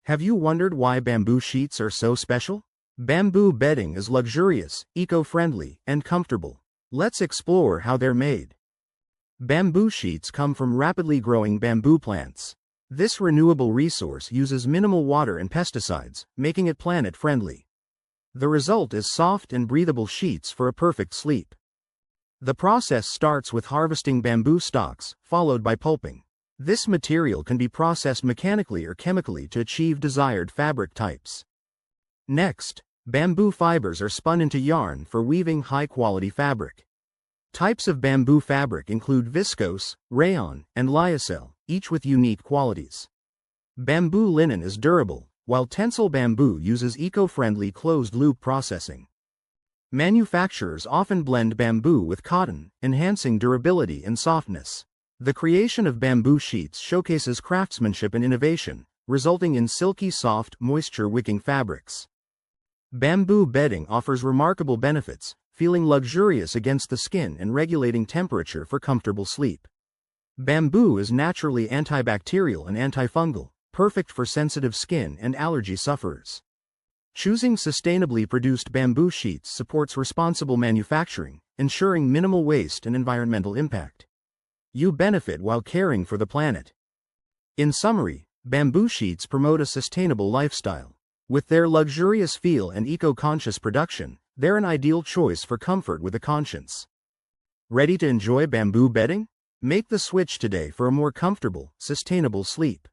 Have you wondered why bamboo sheets are so special? Bamboo bedding is luxurious, eco-friendly, and comfortable. Let's explore how they're made. Bamboo sheets come from rapidly growing bamboo plants. This renewable resource uses minimal water and pesticides, making it planet-friendly. The result is soft and breathable sheets for a perfect sleep. The process starts with harvesting bamboo stalks, followed by pulping. This material can be processed mechanically or chemically to achieve desired fabric types. Next, bamboo fibers are spun into yarn for weaving high-quality fabric. Types of bamboo fabric include viscose, rayon, and lyocell, each with unique qualities. Bamboo linen is durable, while tensile bamboo uses eco-friendly closed-loop processing. Manufacturers often blend bamboo with cotton, enhancing durability and softness. The creation of bamboo sheets showcases craftsmanship and innovation, resulting in silky soft, moisture-wicking fabrics. Bamboo bedding offers remarkable benefits, feeling luxurious against the skin and regulating temperature for comfortable sleep. Bamboo is naturally antibacterial and antifungal, perfect for sensitive skin and allergy sufferers. Choosing sustainably produced bamboo sheets supports responsible manufacturing, ensuring minimal waste and environmental impact. You benefit while caring for the planet. In summary, bamboo sheets promote a sustainable lifestyle. With their luxurious feel and eco-conscious production, they're an ideal choice for comfort with a conscience. Ready to enjoy bamboo bedding? Make the switch today for a more comfortable, sustainable sleep.